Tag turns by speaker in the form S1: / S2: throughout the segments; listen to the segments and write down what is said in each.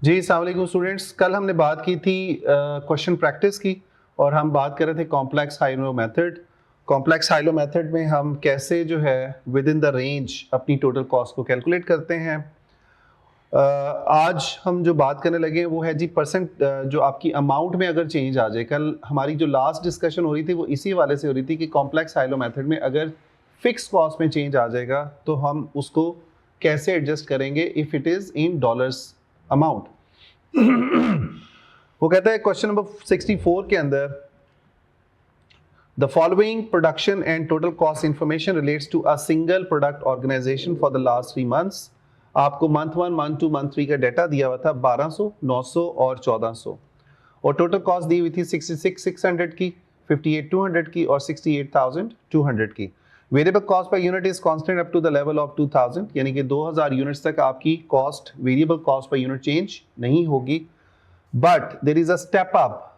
S1: जी अस्सलाम वालेकुम स्टूडेंट्स। कल हमने बात की थी क्वेश्चन प्रैक्टिस की और हम बात कर रहे थे complex high-low method. Complex high-low method में हम कैसे जो है विद इन द रेंज अपनी टोटल कॉस्ट को कैलकुलेट करते हैं। आज हम जो बात करने लगे हैं वो है जी परसेंट, जो आपकी अमाउंट में अगर चेंज आ जाए। कल हमारी जो लास्ट डिस्कशन हो रही थी वो इसी वाले से हो रही थी कि कॉम्प्लेक्स हाइलो मेथड में अगर फिक्स कॉस्ट में चेंज आ जाएगा तो हम उसको कैसे एडजस्ट करेंगे if it is in dollars amount. वो कहता है क्वेश्चन नंबर 64 के अंदर the following production and total cost information relates to a single product organization for the last 3 months. आपको मंथ 1, मंथ 2, मंथ 3 का डाटा दिया हुआ था 1200, 900 और 1400 और टोटल कॉस्ट दी हुई थी 66,600 की, 58,200 की और 68,200 की। वेरिएबल कॉस्ट पर unit is constant up to the level of 2000, यानी कि 2000 यूनिट्स तक आपकी कॉस्ट वेरिएबल कॉस्ट पर यूनिट चेंज नहीं होगी। But there is a step up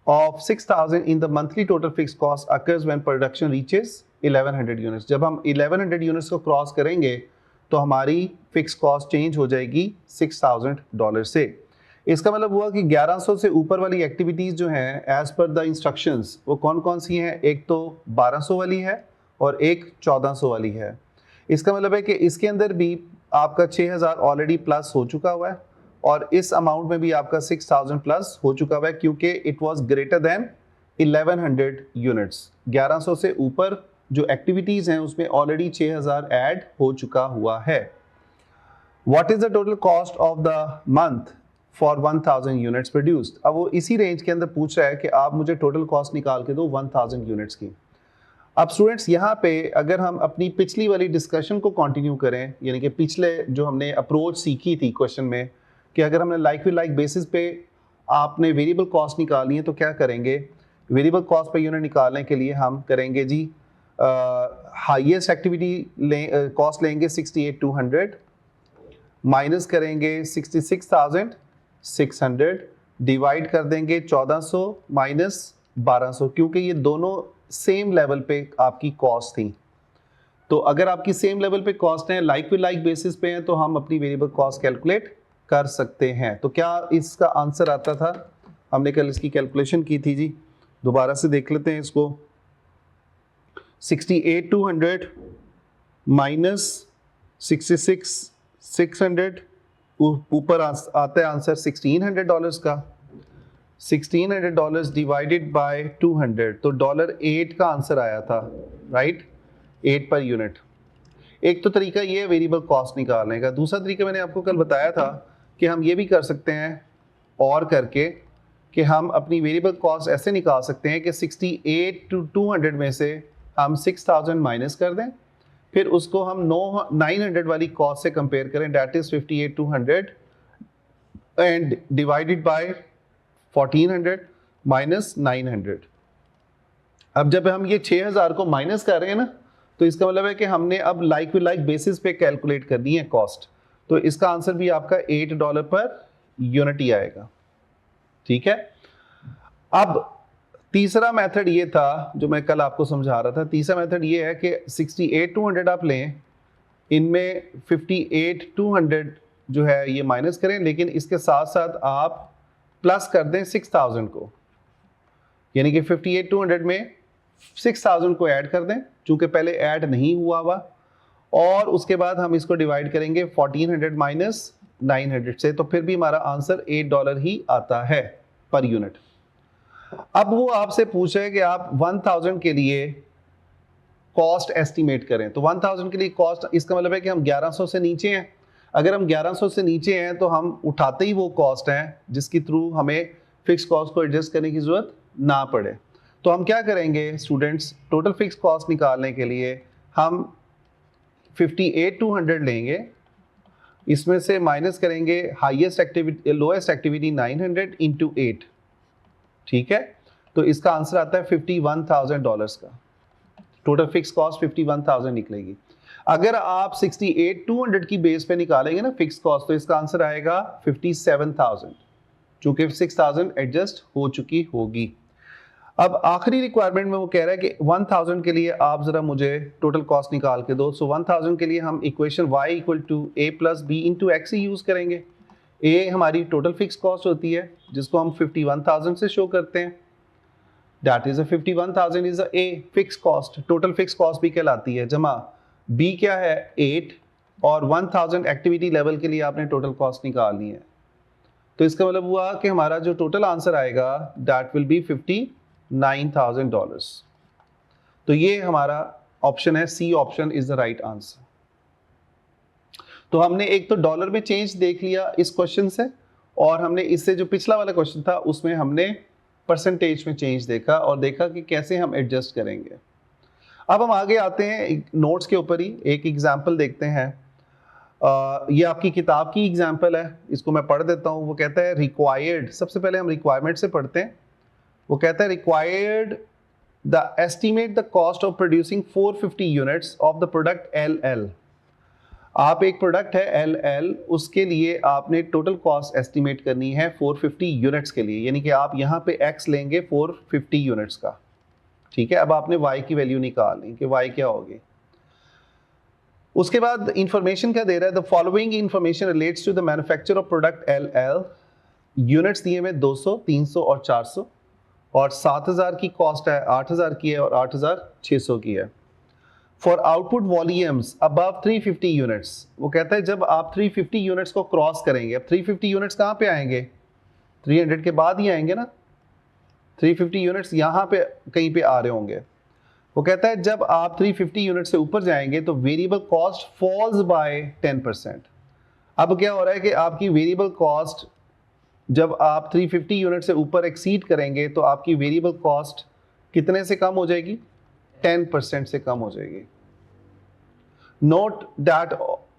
S1: of 6,000 in the monthly total fixed cost occurs when production reaches 1100 units। जब हम 1100 units को क्रॉस करेंगे तो हमारी फिक्स कॉस्ट चेंज हो जाएगी $6,000 से। इसका मतलब हुआ कि 1100 से ऊपर वाली एक्टिविटीज जो हैं एज पर द इंस्ट्रक्शंस वो कौन कौन सी हैं। एक तो 1200 वाली है और एक 1400 वाली है। इसका मतलब है कि इसके अंदर भी आपका 6000 ऑलरेडी प्लस हो चुका हुआ है और इस अमाउंट में भी आपका 6000 प्लस हो चुका हुआ है क्योंकि it was greater than 1100 units. 1100 से ऊपर जो एक्टिविटीज हैं उसमें ऑलरेडी 6000 ऐड हो चुका हुआ है। What is the total cost of the month for 1000 units produced. अब वो इसी रेंज के अंदर पूछ रहा है कि आप मुझे टोटल कॉस्ट निकाल के दो 1000 यूनिट्स की। अब स्टूडेंट्स यहाँ पे अगर हम अपनी पिछली वाली डिस्कशन को कंटिन्यू करें, यानी कि पिछले जो हमने अप्रोच सीखी थी क्वेश्चन में कि अगर हमने लाइक विद लाइक बेसिस पे आपने वेरिएबल कॉस्ट निकालनी है तो क्या करेंगे। वेरिएबल कॉस्ट पर यूनिट निकालने के लिए हम करेंगे जी हाईएस्ट एक्टिविटी कॉस्ट लेंगे 68,200 माइनस करेंगे 66,600 डिवाइड कर देंगे 1400 माइनस 1200, क्योंकि ये दोनों सेम लेवल पे आपकी कॉस्ट थी। तो अगर आपकी सेम लेवल पे कॉस्ट है, लाइक विद लाइक बेसिस पे है, तो हम अपनी वेरिएबल कॉस्ट कैलकुलेट कर सकते हैं। तो क्या इसका आंसर आता था। हमने कल इसकी कैलकुलेशन की थी जी, दोबारा से देख लेते हैं इसको। 68,200 माइनस 66,600 ऊपर आता है आंसर $1,600 का। $1,600 डिवाइडेड बाय 200 तो $8 का आंसर आया था, राइट, 8 पर यूनिट। एक तो तरीका ये है वेरिएबल कॉस्ट निकालने का। दूसरा तरीका मैंने आपको कल बताया था कि हम ये भी कर सकते हैं और करके कि हम अपनी वेरिएबल कॉस्ट ऐसे निकाल सकते हैं कि 68,200 में से हम 6000 माइनस कर दें, फिर उसको हम 900 वाली कॉस्ट से कंपेयर करें, that is 58,200 and divided by 1400 minus 900। अब जब हम ये 6000 को माइनस कर रहे हैं ना, तो इसका मतलब है कि हमने अब लाइक विद लाइक बेसिस पे कैलकुलेट करनी है कॉस्ट। तो इसका आंसर भी आपका $8 पर यूनिट ही आएगा, ठीक है। अब तीसरा मेथड ये था जो मैं कल आपको समझा रहा था। तीसरा मेथड ये है कि 68,200 आप लें, इनमें 58,200 जो है ये माइनस करें, लेकिन इसके साथ साथ आप प्लस कर दें 6000 को, यानी कि 58,200 में 6000 को ऐड कर दें चूंकि पहले ऐड नहीं हुआ हुआ, और उसके बाद हम इसको डिवाइड करेंगे 1400 माइनस 900 से, तो फिर भी हमारा आंसर $8 ही आता है पर यूनिट। अब वो आपसे पूछ रहे हैं कि आप 1000 के लिए कॉस्ट एस्टिमेट करें। तो 1000 के लिए कॉस्ट, इसका मतलब है कि हम 1100 से नीचे हैं। अगर हम 1100 से नीचे हैं तो हम उठाते ही वो कॉस्ट हैं जिसके थ्रू हमें फिक्स कॉस्ट को एडजस्ट करने की जरूरत ना पड़े। तो हम क्या करेंगे स्टूडेंट्स, टोटल फिक्स कॉस्ट निकालने के लिए हम 58,200 लेंगे, इसमें से माइनस करेंगे highest activity lowest activity 900 into 8, ठीक है। तो इसका आंसर आता है $51,000 का। टोटल फिक्स कॉस्ट 51,000 निकलेगी। अगर आप 68,200 की बेस पे निकालेंगे ना फिक्स कॉस्ट, तो इसका आंसर आएगा 57,000, चूंकि 6,000 एडजस्ट हो चुकी होगी। अब आखिरी रिक्वायरमेंट में वो कह रहा है कि 1000 के लिए आप जरा मुझे टोटल कॉस्ट निकाल के दो। सो 1000 के लिए हम equation y = a + b * x he use करेंगे। ए हमारी टोटल फिक्स कॉस्ट होती है जिसको हम 51,000 से शो करते हैं, that is 51,000 is a fix cost, total fix cost भी कहलाती है, जमा बी क्या है 8 और 1000 एक्टिविटी लेवल के लिए आपने टोटल कॉस्ट निकालनी है। तो इसका मतलब हुआ कि हमारा जो टोटल आंसर आएगा दैट विल बी $59,000। तो ये हमारा ऑप्शन है, C option is the right answer. तो हमने एक तो डॉलर में चेंज देख लिया इस क्वेश्चन से, और हमने इससे जो पिछला वाला क्वेश्चन था उसमें हमने परसेंटेज में चेंज देखा और देखा कि कैसे हम एडजस्ट करेंगे। अब हम आगे आते हैं नोट्स के ऊपर ही एक एग्जाम्पल देखते हैं। ये आपकी किताब की एग्जाम्पल है, इसको मैं पढ़ देता हूँ। वो कहता है रिक्वायर्ड, सबसे पहले हम रिक्वायरमेंट से पढ़ते हैं। वो कहता है required the estimate the cost of producing 450 units of the product LL। आप एक प्रोडक्ट है LL, उसके लिए आपने टोटल कॉस्ट एस्टिमेट करनी है 450 यूनिट्स के लिए, यानी कि आप यहाँ पे X लेंगे 450 यूनिट्स का, ठीक है। अब आपने Y की वैल्यू निकालनी कि Y क्या होगी। उसके बाद इंफॉर्मेशन क्या दे रहा है, the following information relates to the manufacture of product LL। Units दिए हुए 200, 300 और 400, और 7000 की कॉस्ट है, 8000 की है और 8600 की है। For output volumes above 350 units, वो कहता है जब आप 350 यूनिट्स को क्रॉस करेंगे, अब 350 यूनिट्स कहाँ पे आएंगे, 300 के बाद ही आएंगे ना, 350 यूनिट्स यहाँ पे कहीं पे आ रहे होंगे। वो कहता है जब आप 350 यूनिट से ऊपर जाएंगे तो वेरिएबल कॉस्ट फॉल्स बाय 10%। अब क्या हो रहा है कि आपकी वेरिएबल कॉस्ट जब आप 350 यूनिट से ऊपर एक्सीड करेंगे तो आपकी वेरिएबल कॉस्ट कितने से कम हो जाएगी, 10% से कम हो जाएगी। Note that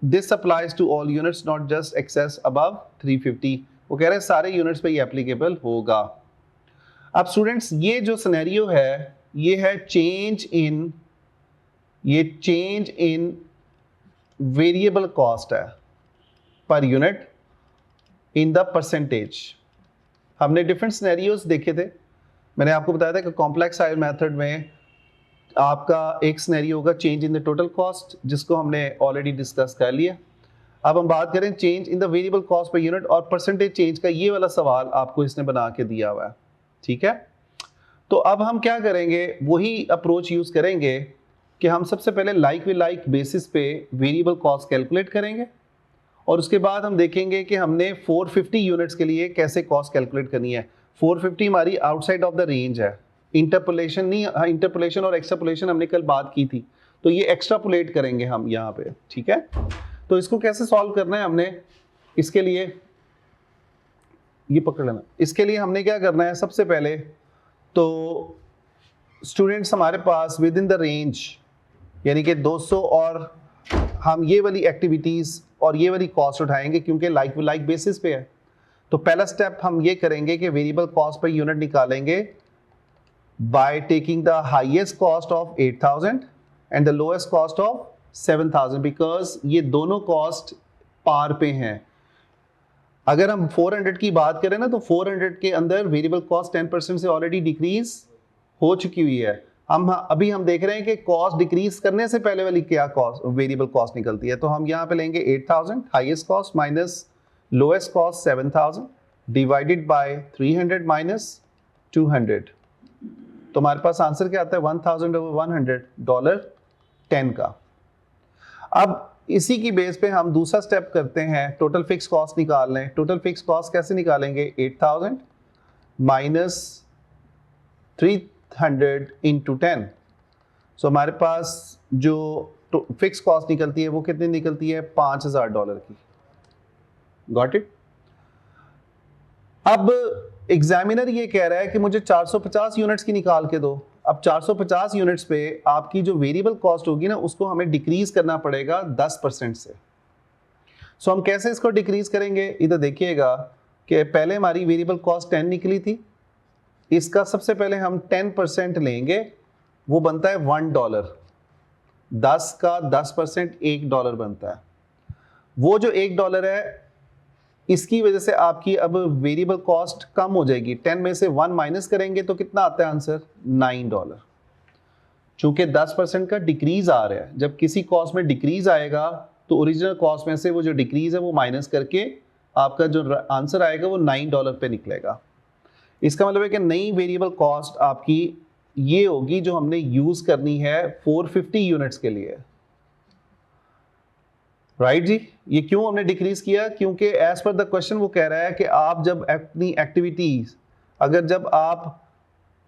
S1: this applies to all units not just excess above 350। वो कह रहे हैं सारे यूनिट्स पे ये एप्लीकेबल होगा। अब स्टूडेंट्स ये जो सिनेरियो है ये है चेंज इन वेरिएबल कॉस्ट है per unit in the percentage. हमने डिफरेंट सिनेरियोज देखे थे, मैंने आपको बताया था कि कॉम्प्लेक्स हायर मेथड में आपका एक सिनेरियो होगा change in the total cost, जिसको हमने ऑलरेडी डिस्कस कर लिया। अब हम बात करें change in the variable cost per unit और परसेंटेज चेंज का, ये वाला सवाल आपको इसने बना के दिया हुआ है, ठीक है। तो अब हम क्या करेंगे, वही अप्रोच यूज करेंगे कि हम सबसे पहले लाइक विद लाइक बेसिस पे वेरिएबल कॉस्ट कैलकुलेट करेंगे, और उसके बाद हम देखेंगे कि हमने 450 यूनिट्स के लिए कैसे कॉस्ट कैलकुलेट करनी है। 450 हमारी आउटसाइड ऑफ द रेंज है, इंटरपोलेशन नहीं, इंटरपोलेशन और एक्सट्रापोलेशन हमने कल बात की थी, तो ये एक्स्ट्रापोलेट करेंगे हम यहाँ पे, ठीक है। तो इसको कैसे सॉल्व करना है हमने, इसके लिए ये पकड़ लेना, इसके लिए हमने क्या करना है, सबसे पहले तो स्टूडेंट्स हमारे पास विद इन द रेंज यानी कि 200, और हम ये वाली एक्टिविटीज़ और ये वाली कॉस्ट उठाएंगे क्योंकि लाइक विद लाइक बेसिस पे है। तो पहला स्टेप हम ये करेंगे कि वेरिएबल कॉस्ट पर यूनिट निकालेंगे by taking the highest cost of 8000 and the lowest cost of 7000, because ये दोनों कॉस्ट पार पे हैं। अगर हम 400 की बात करें ना तो 400 के अंदर वेरिएबल कॉस्ट 10% से ऑलरेडी डिक्रीज हो चुकी हुई है। अभी हम देख रहे हैं कि कॉस्ट डिक्रीज करने से पहले वाली क्या कॉस्ट वेरिएबल कॉस्ट निकलती है। तो हम यहाँ पे लेंगे 8000 highest cost minus lowest cost 7000 divided by 300 minus 200, तो हमारे पास आंसर क्या आता है, 1000/100 $10 का। अब इसी की बेस पे हम दूसरा स्टेप करते हैं, टोटल फिक्स कॉस्ट निकाल लें। टोटल फिक्स कॉस्ट कैसे निकालेंगे, 8000 माइनस 300 इंटू 10। सो हमारे पास जो फिक्स कॉस्ट निकलती है वो कितनी निकलती है, $5000 की। Got it. अब एग्जामिनर ये कह रहा है कि मुझे 450 यूनिट्स की निकाल के दो। अब 450 यूनिट्स पे आपकी जो वेरिएबल कॉस्ट होगी ना उसको हमें डिक्रीज करना पड़ेगा 10% से। सो हम कैसे इसको डिक्रीज करेंगे, इधर देखिएगा कि पहले हमारी वेरिएबल कॉस्ट 10 निकली थी, इसका सबसे पहले हम 10% लेंगे, वो बनता है $1। 10 का 10% $1 बनता है। वो जो $1 है इसकी वजह से आपकी अब वेरिएबल कॉस्ट कम हो जाएगी। 10 में से 1 माइनस करेंगे तो कितना आता है आंसर, $9। चूंकि 10% का डिक्रीज आ रहा है, जब किसी कॉस्ट में डिक्रीज आएगा तो ओरिजिनल कॉस्ट में से वो जो डिक्रीज है वो माइनस करके आपका जो आंसर आएगा वो $9 पे निकलेगा। इसका मतलब है कि नई वेरिएबल कॉस्ट आपकी ये होगी जो हमने यूज करनी है 450 यूनिट्स के लिए, राइट जी। ये क्यों हमने डिक्रीज किया? क्योंकि एज पर द क्वेश्चन वो कह रहा है कि आप जब अपनी एक्टिविटीज अगर जब आप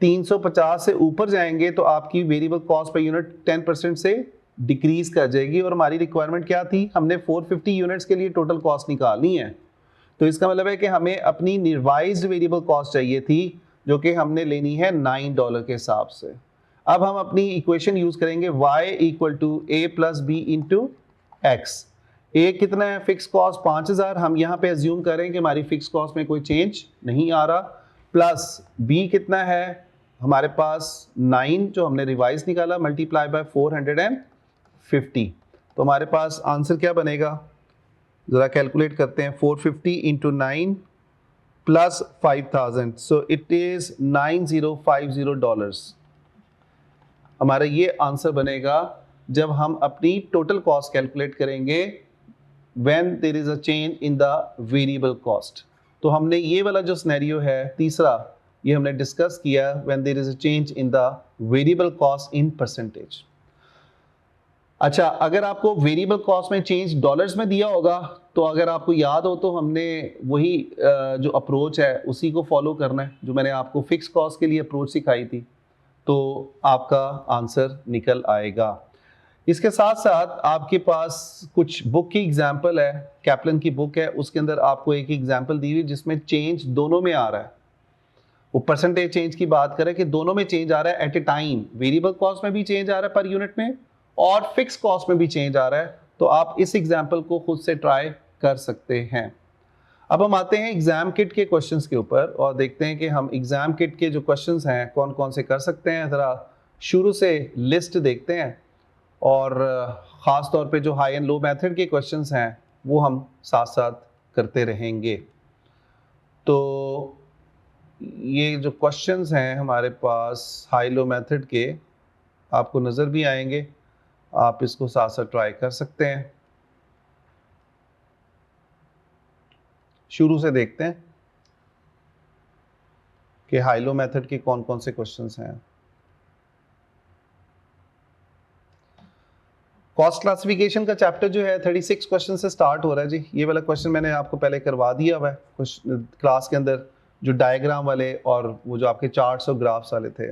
S1: 350 से ऊपर जाएंगे तो आपकी वेरिएबल कॉस्ट पर यूनिट 10% से डिक्रीज कर जाएगी, और हमारी रिक्वायरमेंट क्या थी? हमने 450 यूनिट्स के लिए टोटल कॉस्ट निकालनी है। तो इसका मतलब है कि हमें अपनी रिवाइज्ड वेरिएबल कॉस्ट चाहिए थी जो कि हमने लेनी है $9 के हिसाब से। अब हम अपनी इक्वेशन यूज करेंगे y equal to a plus B into x. A कितना है? Fix cost 5000। हम यहाँ पे अज्यूम करें कि हमारी फिक्स कॉस्ट में कोई चेंज नहीं आ रहा। प्लस बी कितना है? हमारे पास 9 जो हमने रिवाइज निकाला मल्टीप्लाई बाय 450। तो हमारे पास आंसर क्या बनेगा? जरा कैलकुलेट करते हैं। 450 into 9 plus 5000, so it is $9050। हमारा ये आंसर बनेगा जब हम अपनी टोटल कॉस्ट कैलकुलेट करेंगे when there is a change in the variable cost। तो हमने ये वाला जो सिनेरियो है तीसरा, ये हमने डिस्कस किया when there is a change in the variable cost in percentage। अच्छा, अगर आपको वेरिएबल कॉस्ट में चेंज डॉलर्स में दिया होगा तो अगर आपको याद हो तो हमने वही जो अप्रोच है उसी को फॉलो करना है जो मैंने आपको फिक्स कॉस्ट के लिए अप्रोच सिखाई थी, तो आपका आंसर निकल आएगा। इसके साथ साथ आपके पास कुछ बुक की एग्जाम्पल है, कैप्लन की बुक है, उसके अंदर आपको एक एग्जाम्पल दी हुई जिसमें चेंज दोनों में आ रहा है। वो परसेंटेज चेंज की बात करें कि दोनों में चेंज आ रहा है at a time, variable cost में भी चेंज आ रहा है पर यूनिट में और फिक्स कॉस्ट में भी चेंज आ रहा है। तो आप इस एग्जाम्पल को खुद से ट्राई कर सकते हैं। अब हम आते हैं एग्जाम किट के क्वेश्चंस के ऊपर और देखते हैं कि हम एग्जाम किट के जो क्वेश्चंस हैं कौन कौन से कर सकते हैं। ज़रा शुरू से लिस्ट देखते हैं और ख़ास तौर पे जो हाई एंड लो मेथड के क्वेश्चंस हैं वो हम साथ साथ करते रहेंगे। तो ये जो क्वेश्चंस हैं हमारे पास हाई लो मेथड के आपको नज़र भी आएंगे, आप इसको साथ साथ ट्राई कर सकते हैं। शुरू से देखते हैं कि हाई लो मेथड के कौन कौन से क्वेश्चंस हैं। कॉस्ट क्लासिफिकेशन का चैप्टर जो है 36 क्वेश्चन से स्टार्ट हो रहा है जी। ये वाला क्वेश्चन मैंने आपको पहले करवा दिया हुआ है क्लास के अंदर, जो डायग्राम वाले और वो जो आपके चार्ट्स और ग्राफ्स वाले थे।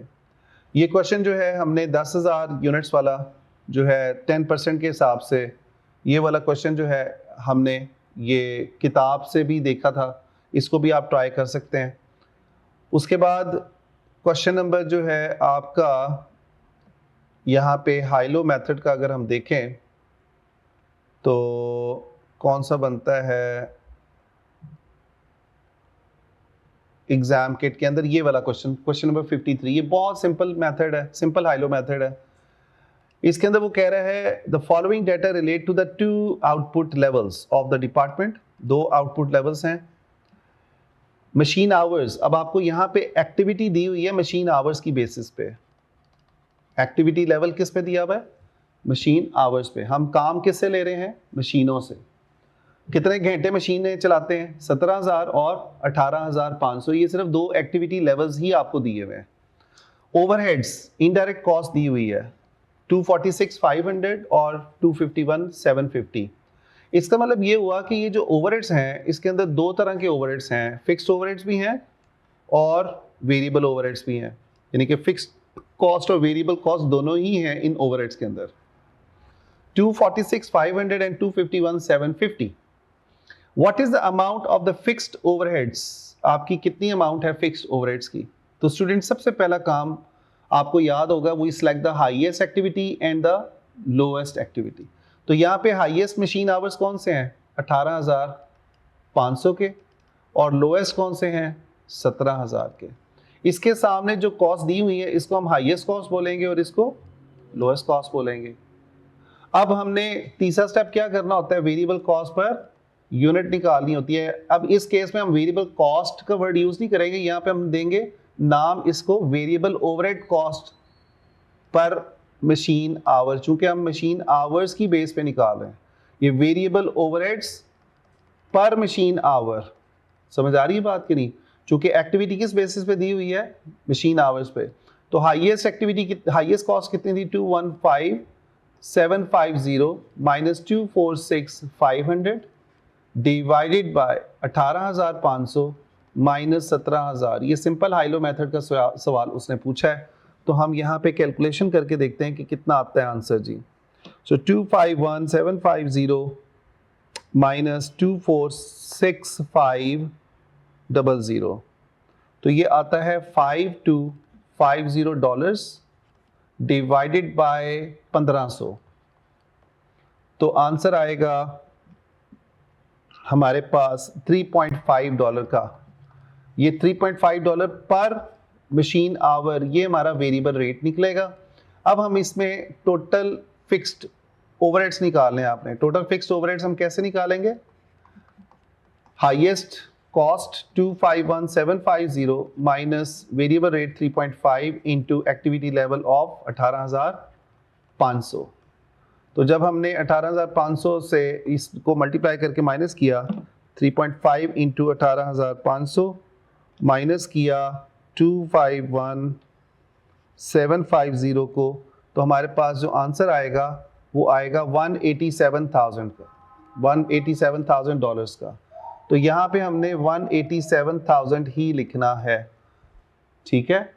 S1: ये क्वेश्चन जो है हमने 10,000 यूनिट्स वाला जो है 10% के हिसाब से, ये वाला क्वेश्चन जो है हमने ये किताब से भी देखा था, इसको भी आप ट्राई कर सकते हैं। उसके बाद क्वेश्चन नंबर जो है आपका यहाँ पे हाई लो मेथड का अगर हम देखें तो कौन सा बनता है एग्जाम किट के अंदर, ये वाला क्वेश्चन, क्वेश्चन नंबर 53। ये बहुत सिंपल मेथड है, सिंपल हाई लो मेथड है। इसके अंदर वो कह रहा है the following data relate to the 2 output levels of the department. 2 output levels हैं। मशीन आवर्स, अब आपको यहाँ पे एक्टिविटी दी हुई है मशीन आवर्स की बेसिस पे। एक्टिविटी लेवल किस पे दिया हुआ है? मशीन आवर्स पे। हम काम किससे ले रहे हैं? मशीनों से। कितने घंटे मशीनें चलाते हैं? 17,000 और 18,500। ये सिर्फ 2 एक्टिविटी लेवल्स ही आपको दिए हुए हैं। ओवरहेड्स, इनडायरेक्ट कॉस्ट दी हुई है 246,500 और 251,750। इसका मतलब ये हुआ कि ये जो ओवरहेड्स हैं इसके अंदर 2 तरह के ओवरहेड्स हैं, फिक्स्ड ओवरहेड्स भी हैं और वेरिएबल ओवरहेड्स भी हैं। यानी कि फिक्स्ड कॉस्ट और वेरिएबल कॉस्ट दोनों ही हैं इन ओवरहेड्स के अंदर। 246,500 and 251,750। What is the amount of the fixed overheads? आपकी कितनी अमाउंट है फिक्स्ड ओवरहेड्स की? तो स्टूडेंट सबसे पहला काम आपको याद होगा वो select the highest activity and the lowest activity. तो यहाँ पे हाईएस्ट मशीन आवर्स कौन से हैं? 18,500 के, और लोएस्ट कौन से हैं? 17,000 के। इसके सामने जो कॉस्ट दी हुई है इसको हम हाईएस्ट कॉस्ट बोलेंगे और इसको लोएस्ट कॉस्ट बोलेंगे। अब हमने तीसरा स्टेप क्या करना होता है? वेरिएबल कॉस्ट पर यूनिट निकालनी होती है। अब इस केस में हम वेरिएबल कॉस्ट का वर्ड यूज नहीं करेंगे, यहाँ पे हम देंगे नाम इसको variable overhead cost per machine our, चूंकि हम मशीन आवर्स की बेस पे निकाल रहे हैं। ये वेरिएबल ओवरहेड्स पर मशीन आवर। समझ आ रही है बात कि नहीं? चूंकि एक्टिविटी किस बेसिस पे दी हुई है? मशीन आवर्स पे। तो हाईएस्ट कॉस्ट कितनी थी? 215,750 माइनस 246,500 डिवाइडेड बाय 18,500 माइनस 17,000। ये सिंपल हाइलो मेथड का सवाल उसने पूछा है, तो हम यहाँ पे कैलकुलेशन करके देखते हैं कि कितना आता है आंसर जी। सो 251,750 माइनस 246,500, तो ये आता है $5250 डिवाइडेड बाय 1500। तो आंसर आएगा हमारे पास $3.5 का। ये $3.5 पर मशीन आवर, ये हमारा वेरिएबल रेट निकलेगा। अब हम इसमें टोटल फिक्स्ड ओवरहेड्स निकालने हैं आपने। टोटल फिक्स्ड ओवरहेड्स हम कैसे निकालेंगे? Highest cost 251,750 minus variable rate 3.5 into activity level of 18,500। तो जब हमने 18,500 से इसको मल्टीप्लाई करके माइनस किया, 3.5 इंटू 18,500 माइनस किया 251,750 को, तो हमारे पास जो आंसर आएगा वो आएगा 187,000 का, $187,000 का। तो यहाँ पे हमने 187,000 ही लिखना है, ठीक है।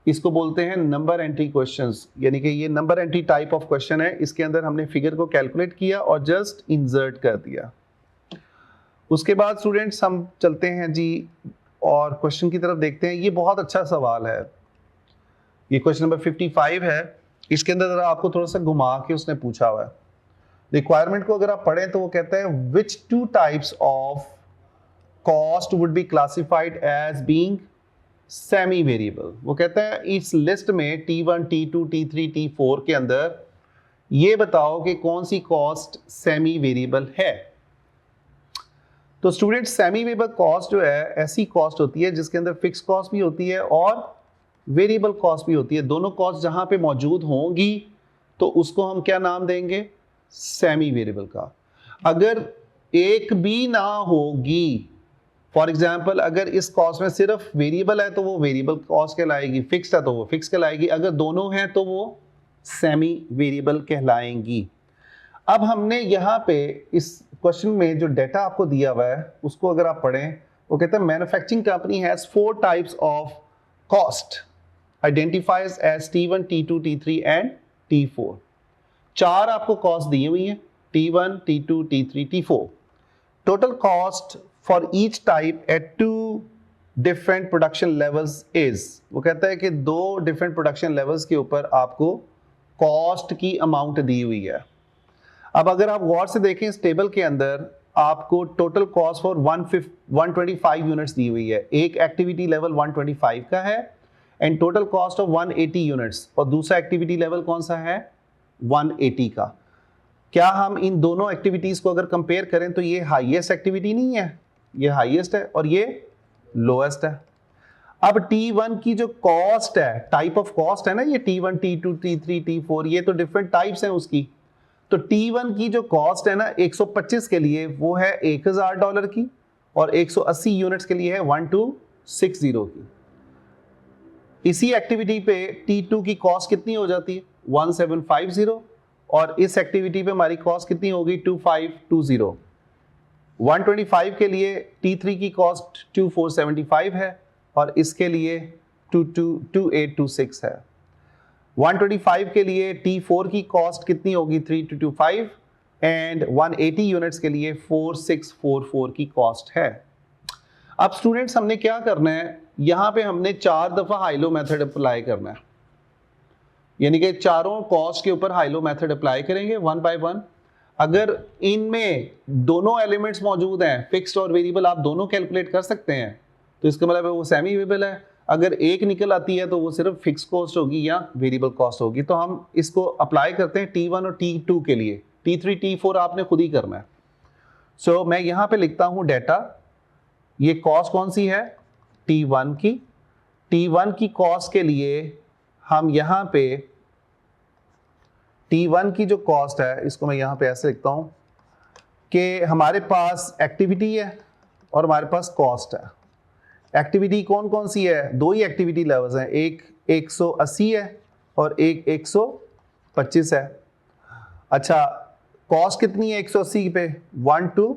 S1: इसको बोलते हैं नंबर एंट्री क्वेश्चंस, यानी कि ये number entry type of question है। इसके अंदर हमने फिगर को कैलकुलेट किया और जस्ट इंसर्ट कर दिया। उसके बाद स्टूडेंट्स हम चलते हैं जी और क्वेश्चन की तरफ देखते हैं। ये बहुत अच्छा सवाल है, ये क्वेश्चन नंबर 55 है। इसके अंदर आपको थोड़ा सा घुमा के उसने पूछा हुआ है। रिक्वायरमेंट को अगर आप पढ़ें तो वो कहता है which two types of cost would be classified as being semi variable. वो कहता है इस लिस्ट में T1, T2, T3, T4 के अंदर ये बताओ कि कौन सी कॉस्ट सेमी वेरिएबल है। तो स्टूडेंट सेमी वेरिएबल कॉस्ट जो है ऐसी कॉस्ट होती है जिसके अंदर फिक्स कॉस्ट भी होती है और वेरिएबल कॉस्ट भी होती है। दोनों कॉस्ट जहां पे मौजूद होंगी तो उसको हम क्या नाम देंगे? सेमी वेरिएबल का। अगर एक भी ना होगी, फॉर एग्जाम्पल अगर इस कॉस्ट में सिर्फ वेरिएबल है तो वो वेरिएबल कॉस्ट कहलाएगी, फिक्स्ड है तो वो फिक्स कहलाएगी, अगर दोनों हैं तो वो सेमी वेरिएबल कहलाएंगी। अब हमने यहाँ पे इस क्वेश्चन में जो डाटा आपको दिया हुआ है उसको अगर आप पढ़ें, वो कहता है manufacturing company has 4 types of cost identifies as T1, T2, T3 and T4। 4 आपको कॉस्ट दी हुई है, T1, T2, T3, T4। Total cost for each type at 2 different production levels is. वो कहता है कि 2 डिफरेंट प्रोडक्शन लेवल्स के ऊपर आपको कॉस्ट की अमाउंट दी हुई है। अब अगर आप गौर से देखें इस टेबल के अंदर आपको टोटल कॉस्ट फॉर 125 यूनिट्स दी हुई है। एक एक्टिविटी लेवल 125 का है and total cost of 180 units, और दूसरा एक्टिविटी लेवल कौन सा है? 180 का। क्या हम इन दोनों एक्टिविटीज को अगर कंपेयर करें तो ये हाईएस्ट एक्टिविटी नहीं है, ये हाईएस्ट है और ये लोएस्ट है। अब T1 की जो कॉस्ट है, टाइप ऑफ कॉस्ट है ना, ये T1, T2, T3, T4, ये तो डिफरेंट टाइप्स हैं उसकी। तो T1 की जो कॉस्ट है ना 125 के लिए वो है $1,000 की, और 180 यूनिट्स के लिए है 1260 की। इसी एक्टिविटी पे T2 की कॉस्ट कितनी हो जाती है? 1750, और इस एक्टिविटी पे हमारी कॉस्ट कितनी होगी? 2520। 125 के लिए T3 की कॉस्ट 2475 है और इसके लिए 2826 है। 125 के लिए T4 की कॉस्ट कितनी होगी? 3225, एंड 180 यूनिट्स के लिए 4644 की कॉस्ट है। अब स्टूडेंट्स हमने क्या करना है, यहां पे हमने 4 दफा हाइलो मेथड अप्लाई करना है, यानी कि चारों कॉस्ट के ऊपर हाइलो मेथड अप्लाई करेंगे 1 बाय 1। अगर इनमें दोनों एलिमेंट्स मौजूद हैं, फिक्स्ड और वेरिएबल, आप दोनों कैलकुलेट कर सकते हैं, तो इसका मतलब है वो सेमी वेरिएबल है। अगर एक निकल आती है तो वो सिर्फ फिक्स कॉस्ट होगी या वेरिएबल कॉस्ट होगी। तो हम इसको अप्लाई करते हैं T1 और T2 के लिए। T3, T4 आपने खुद ही करना है। सो मैं यहां पे लिखता हूं डाटा। ये कॉस्ट कौन सी है? T1 की। T1 की कॉस्ट के लिए हम यहां पे T1 की जो कॉस्ट है, इसको मैं यहां पे ऐसे लिखता हूं, कि हमारे पास एक्टिविटी है और हमारे पास कॉस्ट है। एक्टिविटी कौन कौन सी है? दो ही एक्टिविटी लेवल्स हैं, एक 180 है और एक 125 है। अच्छा, कॉस्ट कितनी है 180 पे? 12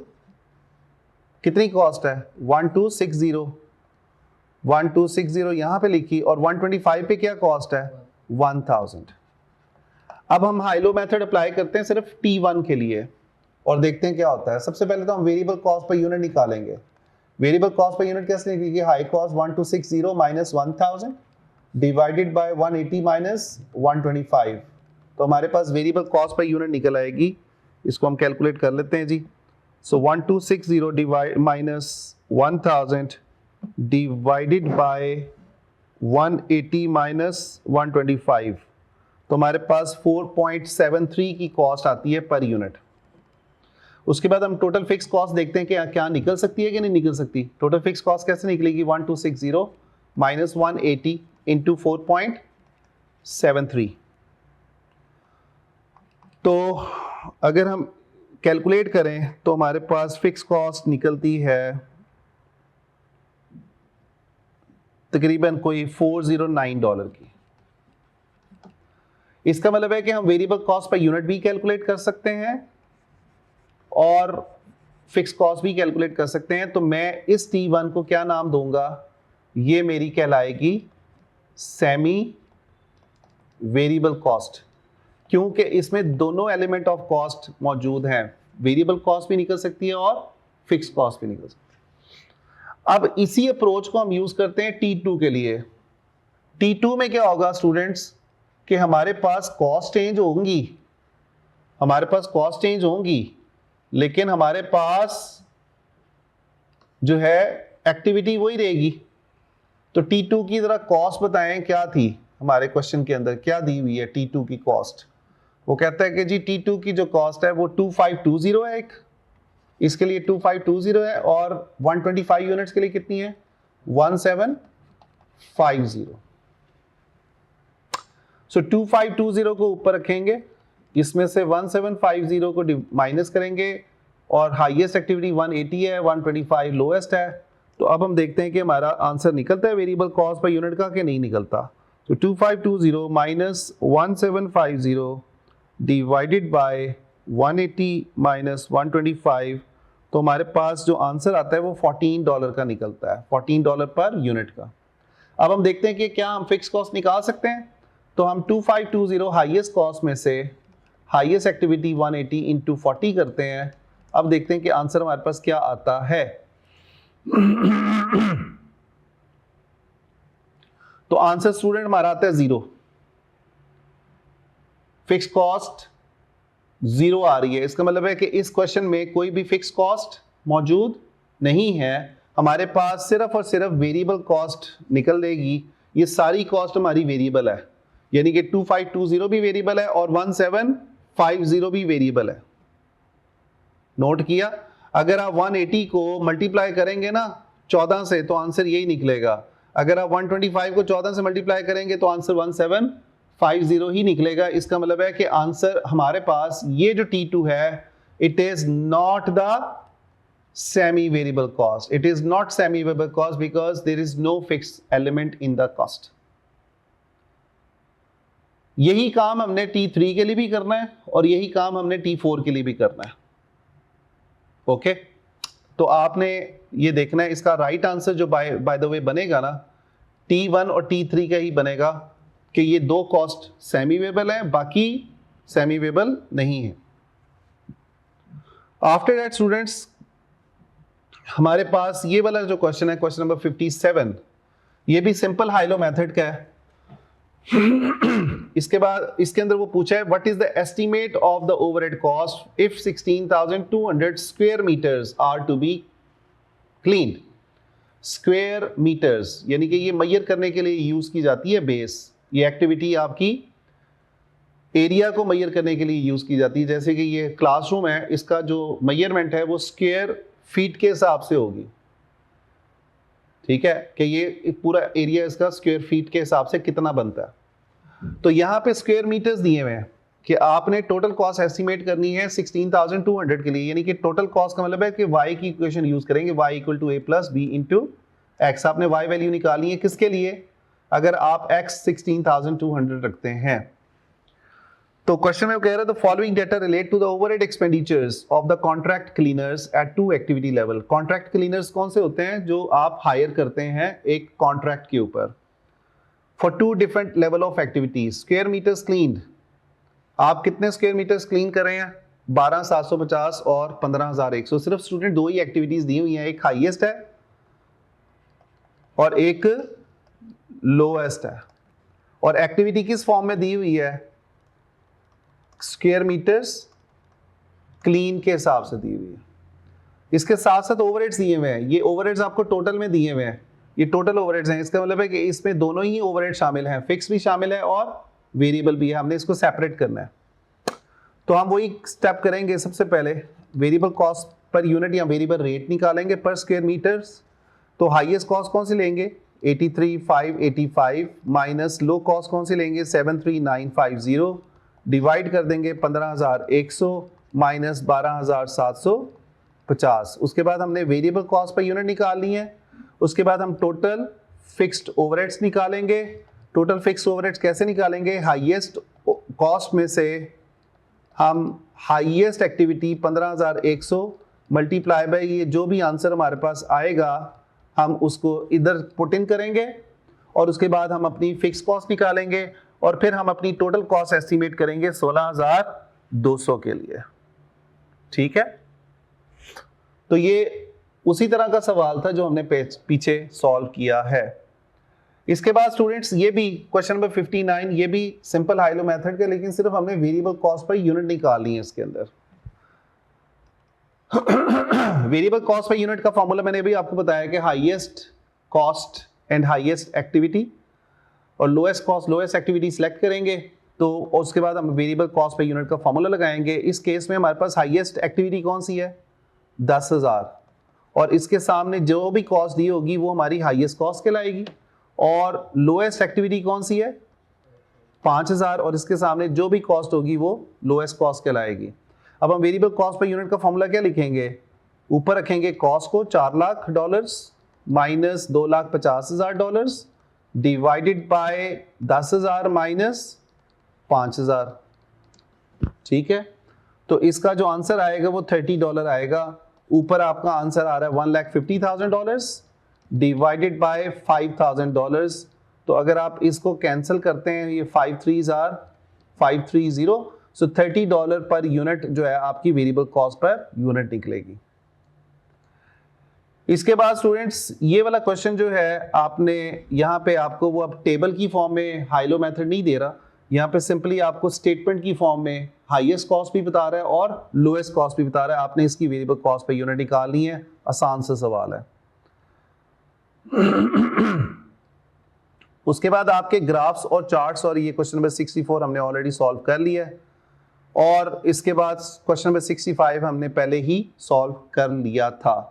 S1: कितनी कॉस्ट है? 1260 यहां पे लिखी, और 125 पे क्या कॉस्ट है? 1000। अब हम हाइलो मेथड अप्लाई करते हैं सिर्फ T1 के लिए और देखते हैं क्या होता है। सबसे पहले तो हम वेरिएबल कॉस्ट पर यूनिट निकालेंगे। वेरिएबल कॉस्ट पर यूनिट कैसे निकलेगी? High cost 1260 minus 1000 divided by 180 minus 125। तो हमारे पास वेरिएबल कॉस्ट पर यूनिट निकल आएगी। इसको हम कैलकुलेट कर लेते हैं जी। सो 1260 divide minus 1000 divided by 180 minus 125, तो हमारे पास 4.73 की कॉस्ट आती है पर यूनिट। उसके बाद हम टोटल फिक्स कॉस्ट देखते हैं कि क्या निकल सकती है कि नहीं निकल सकती। टोटल फिक्स कॉस्ट कैसे निकलेगी? 1260 माइनस 180 इंटू 4.73। तो अगर हम कैलकुलेट करें तो हमारे पास फिक्स कॉस्ट निकलती है तकरीबन कोई $409 की। इसका मतलब है कि हम वेरिएबल कॉस्ट पर यूनिट भी कैलकुलेट कर सकते हैं और फिक्स कॉस्ट भी कैलकुलेट कर सकते हैं। तो मैं इस T1 को क्या नाम दूंगा? ये मेरी कहलाएगी सेमी वेरिएबल कॉस्ट, क्योंकि इसमें दोनों एलिमेंट ऑफ कॉस्ट मौजूद हैं। वेरिएबल कॉस्ट भी निकल सकती है और फिक्स कॉस्ट भी निकल सकती है। अब इसी अप्रोच को हम यूज करते हैं T2 के लिए। T2 में क्या होगा स्टूडेंट्स कि हमारे पास कॉस्ट चेंज होंगी, लेकिन हमारे पास जो है एक्टिविटी वही रहेगी। तो T2 की जरा कॉस्ट बताएं क्या थी? हमारे क्वेश्चन के अंदर क्या दी हुई है T2 की कॉस्ट? वो कहता है कि जी T2 की जो कॉस्ट है वो 2520 है, एक इसके लिए 2520 है, और 125 यूनिट्स के लिए कितनी है? 1750। सो 2520 को ऊपर रखेंगे, इसमें से 1750 को माइनस करेंगे, और हाईएस्ट एक्टिविटी 180 है, 125 लोएस्ट है। तो अब हम देखते हैं कि हमारा आंसर निकलता है वेरिएबल कॉस्ट पर यूनिट का कि नहीं निकलता। तो 2520 माइनस 1750 डिवाइडेड बाय 180 माइनस 125, तो हमारे पास जो आंसर आता है वो $14 का निकलता है, $14 पर यूनिट का। अब हम देखते हैं कि क्या हम फिक्स कॉस्ट निकाल सकते हैं। तो हम 2520 हाईएस्ट कॉस्ट में से हाईएस्ट एक्टिविटी 180 इंटू 40 करते हैं। अब देखते हैं कि आंसर हमारे पास क्या आता है। तो आंसर स्टूडेंट हमारा आता है 0। फिक्स कॉस्ट 0 आ रही है। इसका मतलब है कि इस क्वेश्चन में कोई भी फिक्स कॉस्ट मौजूद नहीं है। हमारे पास सिर्फ और सिर्फ वेरिएबल कॉस्ट निकल देगी। ये सारी कॉस्ट हमारी वेरिएबल है, यानी कि 2520 भी वेरिएबल है और 1750 भी वेरिएबल है। नोट किया? अगर आप 180 को मल्टीप्लाई करेंगे ना 14 से तो आंसर यही निकलेगा। अगर आप 125 को 14 से मल्टीप्लाई करेंगे तो आंसर 1750 ही निकलेगा। इसका मतलब है कि आंसर हमारे पास ये जो T2 है, it is not the semi variable cost. It is not semi variable cost because there is no fix element in the cost. यही काम हमने T3 के लिए भी करना है और यही काम हमने T4 के लिए भी करना है। ओके, तो आपने ये देखना है इसका राइट आंसर जो बाय द वे बनेगा ना, T1 और T3 का ही बनेगा कि ये दो कॉस्ट सेमी वेरिएबल है, बाकी सेमी वेरिएबल नहीं है। आफ्टर दैट स्टूडेंट्स, हमारे पास ये वाला जो क्वेश्चन है, क्वेश्चन नंबर 57, ये भी सिंपल हाइलो मेथड का है। इसके बाद इसके अंदर वो पूछा है what is the estimate of the overhead cost if 16,200 square meters are to be cleaned. Square meters यानी कि ये मेजर करने के लिए यूज की जाती है बेस। ये एक्टिविटी आपकी एरिया को मेजर करने के लिए यूज की जाती है। जैसे कि ये क्लासरूम है, इसका जो मेजरमेंट है वो स्क्वायर फीट के हिसाब से होगी। ठीक है, कि ये पूरा एरिया इसका स्क्वायर फीट के हिसाब से कितना बनता है। तो यहां पे स्क्वायर मीटर्स दिए हुए हैं, कि आपने टोटल कॉस्ट एस्टिमेट करनी है 16,200 के लिए, यानी कि टोटल कॉस्ट का मतलब है कि y की इक्वेशन यूज करेंगे, y equal to a plus B into X. आपने y वैल्यू निकालनी है किसके लिए, अगर आप x 16,200 रखते हैं। तो क्वेश्चन में कह रहा है the following data relate to the overhead expenditures of the contract cleaners at 2 activity level. Contract cleaners कौन से होते हैं, जो आप हायर करते हैं एक कॉन्ट्रैक्ट के ऊपर, for 2 different level of activities. Square meters cleaned, आप कितने स्क्वायर मीटर्स क्लीन कर रहे हैं, 12,750 और 15,100। सिर्फ स्टूडेंट 2 ही एक्टिविटीज दी हुई हैं, एक हाईएस्ट है और एक लोएस्ट है, और एक्टिविटी किस फॉर्म में दी हुई है, स्क्वायर मीटर्स क्लीन के हिसाब से दी हुई है। इसके साथ साथ ओवरहेड्स दिए हुए हैं, ये ओवरहेड्स आपको टोटल में दिए हुए हैं, ये टोटल ओवरहेड्स हैं। इसका मतलब है कि इसमें दोनों ही ओवरहेड शामिल हैं, फिक्स भी शामिल है और वेरिएबल भी है, हमने इसको सेपरेट करना है। तो हम वही स्टेप करेंगे, सबसे पहले वेरिएबल कॉस्ट पर यूनिट या वेरिएबल रेट निकालेंगे पर स्क्वायर मीटर्स। तो हाईएस्ट कॉस्ट कौन सी लेंगे, 83,585 माइनस लो कॉस्ट कौन सी लेंगे, 73,950, डिवाइड कर देंगे 15,100 माइनस 12,750। उसके बाद हमने वेरिएबल कॉस्ट पर यूनिट निकालनी है। उसके बाद हम टोटल फिक्स्ड ओवरहेड्स निकालेंगे। टोटल फिक्स्ड ओवरहेड्स कैसे निकालेंगे, हाईएस्ट कॉस्ट में से हम हाईएस्ट एक्टिविटी 15,100 मल्टीप्लाई बाय ये जो भी आंसर हमारे पास आएगा हम उसको इधर पुट इन करेंगे, और उसके बाद हम अपनी फिक्स कॉस्ट निकालेंगे और फिर हम अपनी टोटल कॉस्ट एस्टिमेट करेंगे 16,200 के लिए। ठीक है, तो ये उसी तरह का सवाल था जो हमने पीछे सॉल्व किया है। इसके बाद स्टूडेंट्स ये भी क्वेश्चन नंबर 59, ये भी सिंपल हाई लो मेथड का, लेकिन सिर्फ हमने वेरिएबल कॉस्ट पर यूनिट निकालनी है इसके अंदर। वेरिएबल कॉस्ट पर यूनिट का फॉर्मूला मैंने भी आपको बताया कि highest cost and highest activity, और lowest cost lowest activity select करेंगे, तो उसके बाद हम वेरिएबल कॉस्ट पर यूनिट का फॉर्मूला लगाएंगे। इस केस में हमारे पास हाईएस्ट एक्टिविटी कौन सी है, 10,000, और इसके सामने जो भी कॉस्ट दी होगी वो हमारी हाईएस्ट कॉस्ट कहलाएगी, और लोएस्ट एक्टिविटी कौन सी है, 5,000, और इसके सामने जो भी कॉस्ट होगी वो लोएस्ट कॉस्ट कहलाएगी। अब हम वेरिएबल कॉस्ट पर यूनिट का फॉर्मूला क्या लिखेंगे, ऊपर रखेंगे कॉस्ट को $4,00,000 माइनस $2,50,000 डिवाइडेड बाय 10,000 माइनस 5,000। ठीक है, तो इसका जो आंसर आएगा वो $30 आएगा। ऊपर आपका आंसर आ रहा है $1,50,000 डिवाइडेड बाय $5,000। तो अगर आप इसको कैंसिल करते हैं, ये 5 3s are 530, so $30 per unit जो है आपकी वेरिएबल कॉस्ट पर यूनिट निकलेगी। इसके बाद स्टूडेंट्स ये वाला क्वेश्चन जो है आपने यहाँ पे आपको वो अब टेबल की फॉर्म में हाई लो मेथड नहीं दे रहा, यहाँ पे सिंपली आपको स्टेटमेंट की फॉर्म में हाईएस्ट कॉस्ट भी बता रहा है और लोएस्ट कॉस्ट भी बता रहा है। आपने इसकी वेरिएबल कॉस्ट पे यूनिट निकालनी है, आसान सा सवाल है। उसके बाद आपके ग्राफ्स और चार्ट्स, और ये क्वेश्चन नंबर 64 हमने ऑलरेडी सॉल्व कर लिया है, और इसके बाद क्वेश्चन नंबर 65 हमने पहले ही सॉल्व कर लिया था।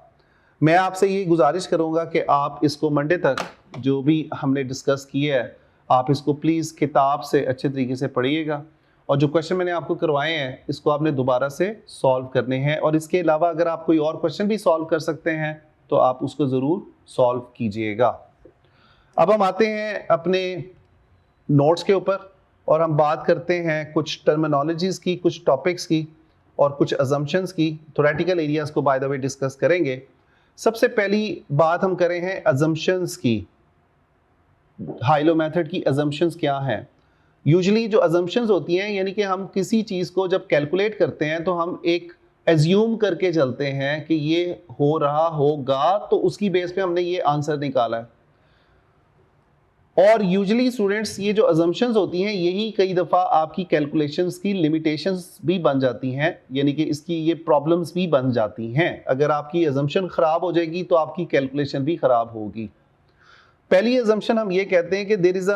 S1: मैं आपसे ये गुजारिश करूंगा कि आप इसको मंडे तक जो भी हमने डिस्कस किया है आप इसको प्लीज़ किताब से अच्छे तरीके से पढ़िएगा, और जो क्वेश्चन मैंने आपको करवाए हैं इसको आपने दोबारा से सॉल्व करने हैं, और इसके अलावा अगर आप कोई और क्वेश्चन भी सॉल्व कर सकते हैं तो आप उसको ज़रूर सॉल्व कीजिएगा। अब हम आते हैं अपने नोट्स के ऊपर, और हम बात करते हैं कुछ टर्मिनोलॉजीज़ की, कुछ टॉपिक्स की और कुछ अजम्पशंस की। थ्योरेटिकल एरियाज़ को बाय द वे डिस्कस करेंगे। सबसे पहली बात हम करें हैं अजम्पशंस की। हाई लो मेथड की अजम्पशंस क्या हैं। यूजुअली जो अजम्पशंस होती हैं, यानी कि हम किसी चीज़ को जब कैलकुलेट करते हैं तो हम एक एज्यूम करके चलते हैं कि ये हो रहा होगा, तो उसकी बेस पे हमने ये आंसर निकाला है। और यूजुअली स्टूडेंट्स ये जो अजम्पशंस होती हैं यही कई दफ़ा आपकी कैलकुलेशंस की लिमिटेशंस भी बन जाती हैं, यानी कि इसकी ये प्रॉब्लम्स भी बन जाती हैं। अगर आपकी अजम्पशन ख़राब हो जाएगी तो आपकी कैलकुलेशन भी ख़राब होगी। पहली अजम्पशन हम ये कहते हैं कि there is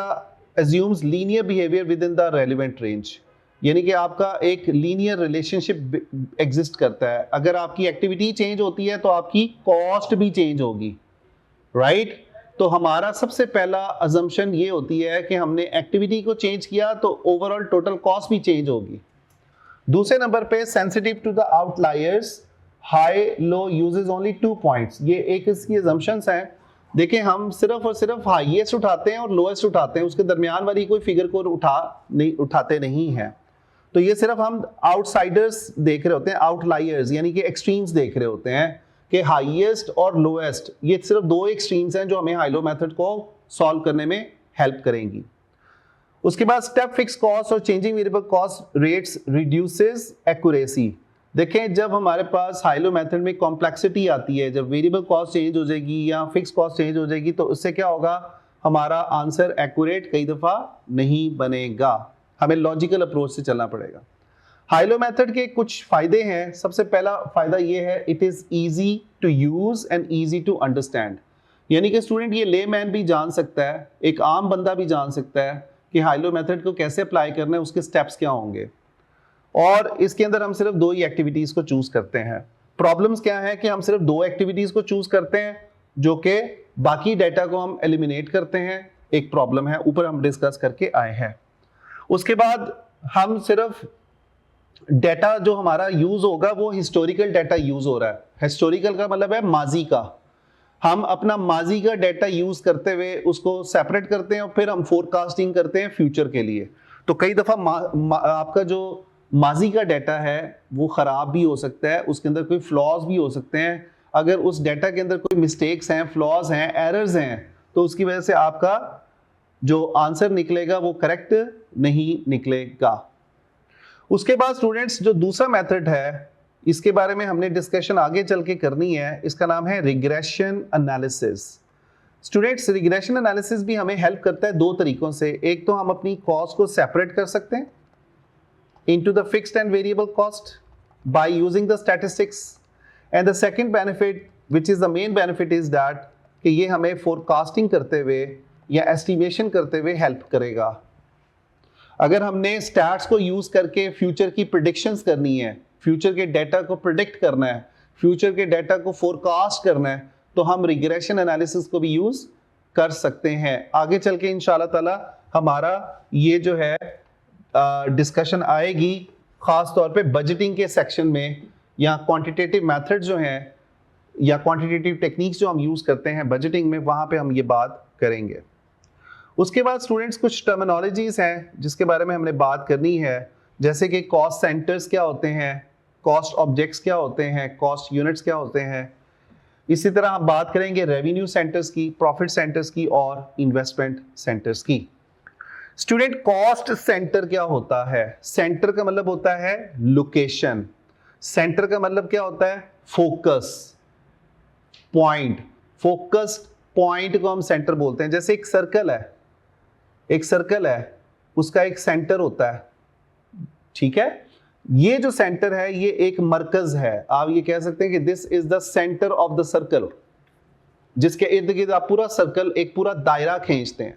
S1: assumes linear behavior within the relevant range, यानी कि आपका एक लीनियर रिलेशनशिप एग्जिस्ट करता है। अगर आपकी एक्टिविटी चेंज होती है तो आपकी कॉस्ट भी चेंज होगी, राइट? तो हमारा सबसे पहला अजम्पशन ये होती है कि हमने एक्टिविटी को चेंज किया तो ओवरऑल टोटल कॉस्ट भी चेंज होगी। दूसरे नंबर पे sensitive to the outliers, high low uses only 2 points. ये एक इसकी assumptions हैं। देखिए हम सिर्फ और सिर्फ हाईएस्ट उठाते हैं और लोएस्ट उठाते हैं, उसके दरमियान वाली कोई फिगर को उठाते नहीं हैं। तो ये सिर्फ हम आउटसाइडर्स देख रहे होते हैं, आउटलायर्स यानी कि एक्सट्रीम्स देख रहे होते हैं कि हाईएस्ट और लोएस्ट, ये सिर्फ दो एक्सट्रीम्स हैं जो हमें हाई लो मेथड को सॉल्व करने में हेल्प करेंगी। उसके बाद स्टेप फिक्स कॉस्ट और changing variable cost rates reduces accuracy. देखें जब हमारे पास हाई लो मेथड में कॉम्प्लेक्सिटी आती है, जब वेरिएबल कॉस्ट चेंज हो जाएगी या फिक्स कॉस्ट चेंज हो जाएगी, तो उससे क्या होगा, हमारा आंसर एक्यूरेट कई दफा नहीं बनेगा, हमें लॉजिकल अप्रोच से चलना पड़ेगा। हाई लो मेथड के कुछ फायदे हैं। सबसे पहला फायदा ये है, it is easy to use and easy to understand. यानी कि स्टूडेंट ये लेमैन भी जान सकता है, एक आम बंदा भी जान सकता है कि हाई लो मेथड को कैसे अप्लाई करना है, उसके स्टेप्स क्या होंगे। और इसके अंदर हम सिर्फ दो ही एक्टिविटीज को चूज करते हैं। प्रॉब्लम्स क्या है कि हम सिर्फ दो एक्टिविटीज को चूज करते हैं, जो कि बाकी डाटा को हम एलिमिनेट करते हैं। एक प्रॉब्लम है, ऊपर हम डिस्कस करके आए हैं। उसके बाद हम सिर्फ डाटा जो हमारा यूज होगा वो हिस्टोरिकल डाटा यूज हो रहा है। हिस्टोरिकल का मतलब है माजी का। हम अपना माजी का डाटा यूज करते हुए उसको सेपरेट करते हैं और फिर हम फोरकास्टिंग करते हैं फ्यूचर के लिए। तो कई दफा आपका जो माजी का डाटा है वो खराब भी हो सकता है, उसके अंदर कोई फ्लॉज भी हो सकते हैं। अगर उस डाटा के अंदर कोई मिस्टेक्स हैं, फ्लॉज हैं, एरर्स हैं, तो उसकी वजह से आपका जो आंसर निकलेगा वो करेक्ट नहीं निकलेगा। उसके बाद स्टूडेंट्स जो दूसरा मेथड है, इसके बारे में हमने डिस्कशन आगे चल के करनी है, इसका नाम है regression analysis. Students regression analysis भी हमें हेल्प करता है दो तरीकों से। एक तो हम अपनी कॉस्ट को सेपरेट कर सकते हैं into the fixed and variable cost by using the statistics, and the second benefit which is the main benefit is that कि ये हमें forecasting करते हुए या estimation करते हुए help करेगा। अगर हमने stats को use करके future की predictions करनी है, future के data को predict करना है, future के data को forecast करना है, तो हम regression analysis को भी use कर सकते हैं। आगे चल के इंशाल्लाह ताला हमारा ये जो है डिस्कशन आएगी खास तौर पे बजटिंग के सेक्शन में, या क्वांटिटेटिव मेथड जो हैं या क्वांटिटेटिव टेक्निक्स जो हम यूज करते हैं बजटिंग में, वहां पे हम ये बात करेंगे। उसके बाद स्टूडेंट्स कुछ टर्मिनोलॉजीज हैं जिसके बारे में हमने बात करनी है, जैसे कि कॉस्ट सेंटर्स क्या होते हैं, कॉस्ट ऑब्जेक्ट्स क्या होते हैं, कॉस्ट यूनिट्स क्या होते हैं। इसी तरह हम बात करेंगे रेवेन्यू सेंटर्स की, प्रॉफिट सेंटर्स की और इन्वेस्टमेंट सेंटर्स की। स्टूडेंट कॉस्ट सेंटर क्या होता है? सेंटर का मतलब होता है लोकेशन, सेंटर का मतलब क्या होता है? Focus point. फोकस्ड पॉइंट को हम सेंटर बोलते हैं। जैसे एक सर्कल है, एक सर्कल है, उसका एक सेंटर होता है, ठीक है। ये जो सेंटर है ये एक मरकज है। आप ये कह सकते हैं कि this is the centre of the circle, जिसके इर्द गिर्द आप पूरा सर्कल, एक पूरा दायरा खींचते हैं।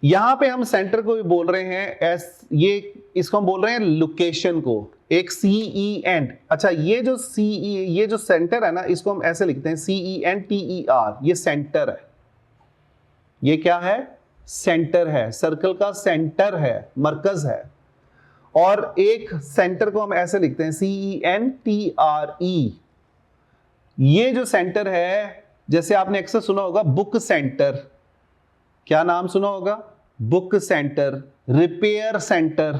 S1: यहां पे हम सेंटर को भी बोल रहे हैं ये इसको हम बोल रहे हैं लोकेशन को, एक CEN। अच्छा ये जो ये जो सेंटर है ना, इसको हम ऐसे लिखते हैं CENTER, ये सेंटर है। ये क्या है? सेंटर है, सर्कल का सेंटर है, मरकज है। और एक सेंटर को हम ऐसे लिखते हैं CENTRE। ये जो सेंटर है, जैसे आपने अक्सर सुना होगा बुक सेंटर, क्या नाम सुना होगा? Book centre. रिपेयर सेंटर,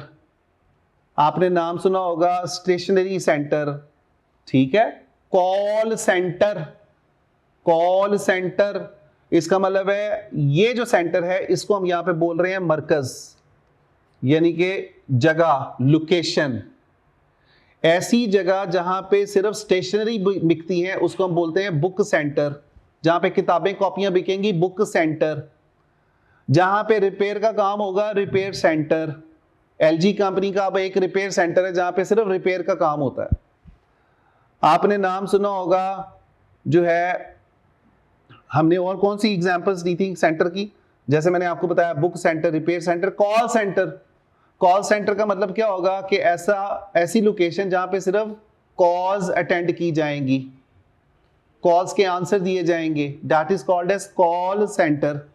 S1: आपने नाम सुना होगा स्टेशनरी सेंटर, ठीक है। कॉल सेंटर, कॉल सेंटर, इसका मतलब है ये जो सेंटर है इसको हम यहां पे बोल रहे हैं मरकज, यानी कि जगह, लोकेशन। ऐसी जगह जहां पे सिर्फ स्टेशनरी बिकती है उसको हम बोलते हैं बुक सेंटर। जहां पे किताबें कॉपियां बिकेंगी, बुक सेंटर। जहां पे रिपेयर का काम होगा, रिपेयर सेंटर। LG कंपनी का अब एक रिपेयर सेंटर है जहां पे सिर्फ रिपेयर का काम होता है। आपने नाम सुना होगा जो है, हमने और कौन सी एग्जांपल्स दी थी सेंटर की? जैसे मैंने आपको बताया book centre, repair centre, call centre. Call centre का मतलब क्या होगा कि ऐसी लोकेशन जहां पे सिर्फ कॉल्स अटेंड की जाएंगी, कॉल्स के आंसर दिए जाएंगे, that is called as call centre.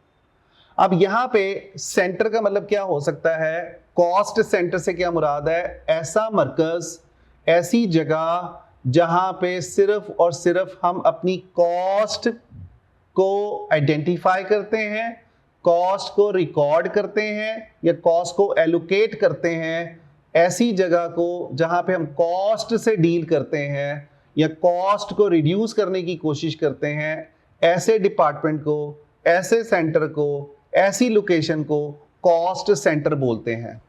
S1: अब यहां पे सेंटर का मतलब क्या हो सकता है? कॉस्ट सेंटर से क्या मुराद है? ऐसा मरकज, ऐसी जगह जहां पे सिर्फ और सिर्फ हम अपनी कॉस्ट को आइडेंटिफाई करते हैं, कॉस्ट को रिकॉर्ड करते हैं या कॉस्ट को एलोकेट करते हैं। ऐसी जगह को जहां पे हम कॉस्ट से डील करते हैं या कॉस्ट को रिड्यूस करने की कोशिश करते हैं, ऐसे डिपार्टमेंट को, ऐसे सेंटर को, ऐसी लोकेशन को कॉस्ट सेंटर बोलते हैं।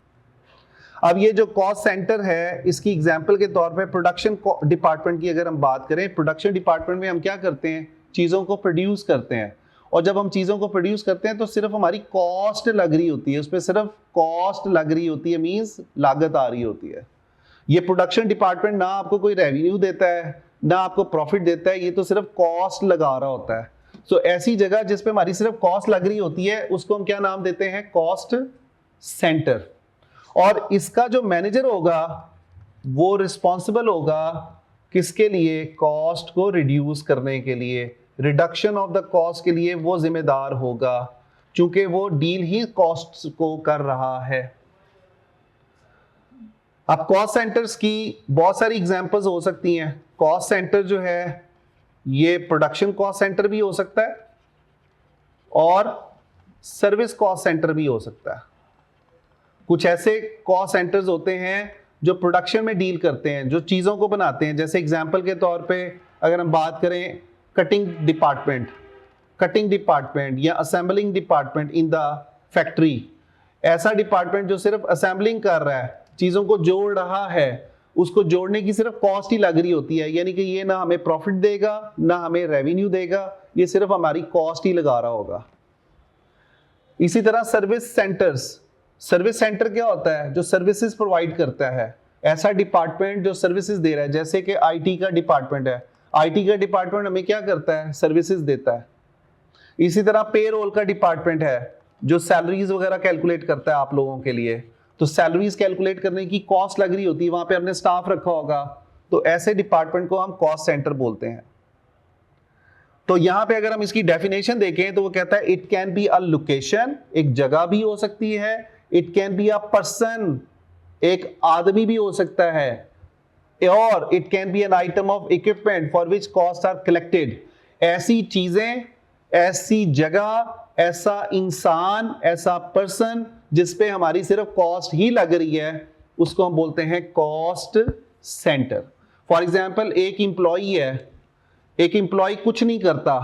S1: अब ये जो कॉस्ट सेंटर है, इसकी एग्जांपल के तौर पे प्रोडक्शन डिपार्टमेंट की अगर हम बात करें, प्रोडक्शन डिपार्टमेंट में हम क्या करते हैं? चीज़ों को प्रोड्यूस करते हैं, और जब हम चीज़ों को प्रोड्यूस करते हैं तो सिर्फ हमारी कॉस्ट लग रही होती है, उस पर सिर्फ कॉस्ट लग रही होती है, मीन्स लागत आ रही होती है। ये प्रोडक्शन डिपार्टमेंट ना आपको कोई रेवेन्यू देता है, ना आपको प्रॉफिट देता है, ये तो सिर्फ कॉस्ट लगा रहा होता है। सो ऐसी जगह जिस पे हमारी सिर्फ कॉस्ट लग रही होती है, उसको हम क्या नाम देते हैं? Cost centre. और इसका जो मैनेजर होगा वो रिस्पॉन्सिबल होगा किसके लिए? कॉस्ट को रिड्यूस करने के लिए, रिडक्शन ऑफ द कॉस्ट के लिए वो जिम्मेदार होगा, क्योंकि वो डील ही कॉस्ट को कर रहा है। अब कॉस्ट सेंटर्स की बहुत सारी एग्जांपल्स हो सकती हैं। कॉस्ट सेंटर जो है ये प्रोडक्शन कॉस्ट सेंटर भी हो सकता है और सर्विस कॉस्ट सेंटर भी हो सकता है। कुछ ऐसे कॉस्ट सेंटर्स होते हैं जो प्रोडक्शन में डील करते हैं, जो चीज़ों को बनाते हैं। जैसे एग्जांपल के तौर पे अगर हम बात करें कटिंग डिपार्टमेंट या assembling department in the factory, ऐसा डिपार्टमेंट जो सिर्फ असेंबलिंग कर रहा है, चीज़ों को जोड़ रहा है, उसको जोड़ने की सिर्फ कॉस्ट ही लग रही होती है, यानी कि ये ना हमें प्रॉफिट देगा ना हमें रेवेन्यू देगा, ये सिर्फ हमारी कॉस्ट ही लगा रहा होगा। इसी तरह सर्विस सेंटर क्या होता है? जो सर्विसेज प्रोवाइड करता है, ऐसा डिपार्टमेंट जो सर्विसेज दे रहा है। जैसे कि आईटी का डिपार्टमेंट है, आईटी का डिपार्टमेंट हमें क्या करता है? सर्विसेज देता है। इसी तरह पेरोल का डिपार्टमेंट है जो सैलरीज वगैरह कैलकुलेट करता है आप लोगों के लिए, तो सैलरीज कैलकुलेट करने की कॉस्ट लग रही होती है, वहां पे हमने स्टाफ रखा होगा, तो ऐसे डिपार्टमेंट को हम कॉस्ट सेंटर बोलते हैं। तो यहां पे अगर हम इसकी डेफिनेशन देखें तो वो कहता है it can be a location, एक जगह भी हो सकती है, it can be a person, एक आदमी भी हो सकता है, और it can be an item of equipment for which cost are collected. ऐसी चीजें, ऐसी जगह, ऐसा इंसान, ऐसा पर्सन जिस पे हमारी सिर्फ कॉस्ट ही लग रही है, उसको हम बोलते हैं कॉस्ट सेंटर। फॉर एग्जाम्पल एक एम्प्लॉई है, एक एम्प्लॉय कुछ नहीं करता,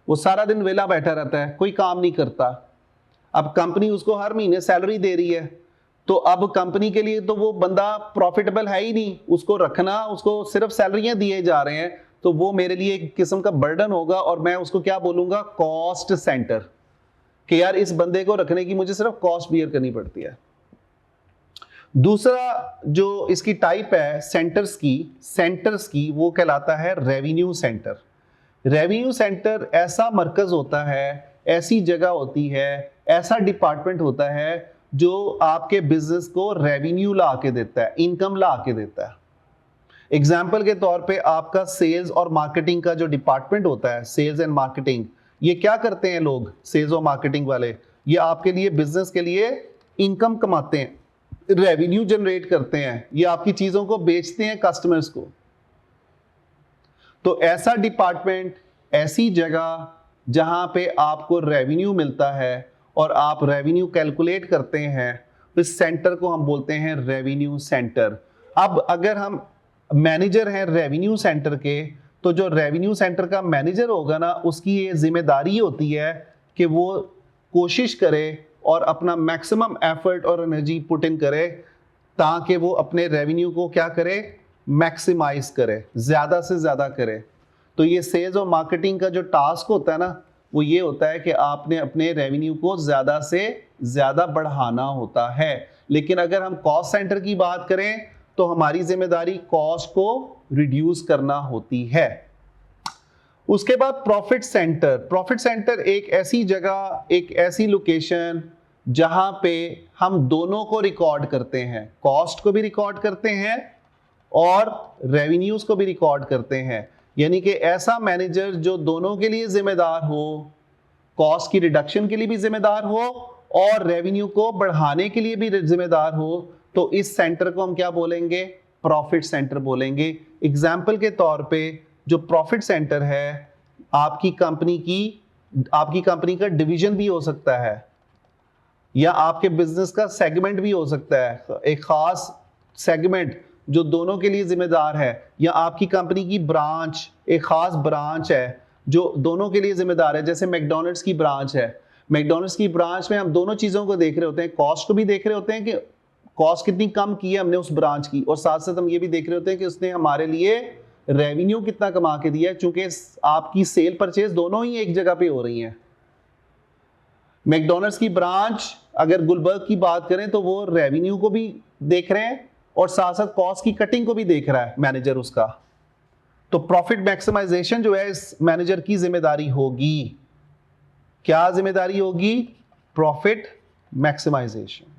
S1: वो सारा दिन वेला बैठा रहता है, कोई काम नहीं करता। अब कंपनी उसको हर महीने सैलरी दे रही है, तो अब कंपनी के लिए तो वो बंदा प्रॉफिटेबल है ही नहीं, उसको रखना, उसको सिर्फ सैलरियां दिए जा रहे हैं, तो वो मेरे लिए एक किस्म का बर्डन होगा, और मैं उसको क्या बोलूंगा? कॉस्ट सेंटर, कि यार इस बंदे को रखने की मुझे सिर्फ कॉस्ट बियर करनी पड़ती है। दूसरा जो इसकी टाइप है सेंटर्स की, वो कहलाता है रेवेन्यू सेंटर। रेवेन्यू सेंटर ऐसा मरकज होता है, ऐसी जगह होती है, ऐसा डिपार्टमेंट होता है जो आपके बिजनेस को रेवेन्यू ला के देता है, इनकम ला के देता है। एग्जाम्पल के तौर पे आपका सेल्स और मार्केटिंग का जो डिपार्टमेंट होता है, सेल्स एंड मार्केटिंग, ये क्या करते हैं लोग? सेल्स और मार्केटिंग वाले ये आपके लिए, बिजनेस के लिए इनकम कमाते हैं, रेवेन्यू जनरेट करते हैं, ये आपकी चीजों को बेचते हैं कस्टमर्स को। तो ऐसा डिपार्टमेंट, ऐसी जगह जहां पे आपको रेवेन्यू मिलता है और आप रेवेन्यू कैलकुलेट करते हैं, इस सेंटर को हम बोलते हैं रेवेन्यू सेंटर। अब अगर हम मैनेजर हैं रेवेन्यू सेंटर के, तो जो रेवेन्यू सेंटर का मैनेजर होगा ना, उसकी ये जिम्मेदारी होती है कि वो कोशिश करे और अपना मैक्सिमम एफर्ट और एनर्जी पुट इन करे, ताकि वो अपने रेवेन्यू को क्या करे? मैक्सिमाइज करे, ज्यादा से ज्यादा करे। तो ये सेल्स और मार्केटिंग का जो टास्क होता है ना, वो ये होता है कि आपने अपने रेवेन्यू को ज्यादा से ज्यादा बढ़ाना होता है। लेकिन अगर हम कॉस्ट सेंटर की बात करें तो हमारी जिम्मेदारी कॉस्ट को रिड्यूस करना होती है। उसके बाद प्रॉफिट सेंटर एक ऐसी जगह, एक ऐसी लोकेशन जहां पे हम दोनों को रिकॉर्ड करते हैं, कॉस्ट को भी रिकॉर्ड करते हैं और रेवेन्यूज को भी रिकॉर्ड करते हैं। यानी कि ऐसा मैनेजर जो दोनों के लिए जिम्मेदार हो, कॉस्ट की रिडक्शन के लिए भी जिम्मेदार हो और रेवेन्यू को बढ़ाने के लिए भी जिम्मेदार हो, तो इस सेंटर को हम क्या बोलेंगे? प्रॉफिट सेंटर बोलेंगे। एग्जाम्पल के तौर पे जो प्रॉफिट सेंटर है आपकी कंपनी का डिवीजन भी हो सकता है, या आपके बिजनेस का सेगमेंट भी हो सकता है, एक खास सेगमेंट जो दोनों के लिए जिम्मेदार है, या आपकी कंपनी की ब्रांच, एक खास ब्रांच है जो दोनों के लिए जिम्मेदार है। जैसे मैकडॉनल्ड्स की ब्रांच है, मैकडॉनल्ड्स की ब्रांच में हम दोनों चीजों को देख रहे होते हैं, कॉस्ट को भी देख रहे होते हैं कि कॉस्ट कितनी कम की है हमने उस ब्रांच की, और साथ साथ हम ये भी देख रहे होते हैं कि उसने हमारे लिए रेवेन्यू कितना कमा के दिया है, चूंकि आपकी सेल परचेज दोनों ही एक जगह पे हो रही हैं। मैकडॉनल्ड्स की ब्रांच अगर गुलबर्ग की बात करें तो वो रेवेन्यू को भी देख रहे हैं और साथ साथ कॉस्ट की कटिंग को भी देख रहा है मैनेजर उसका। तो प्रॉफिट मैक्सिमाइजेशन जो है इस मैनेजर की जिम्मेदारी होगी। क्या जिम्मेदारी होगी? Profit maximisation.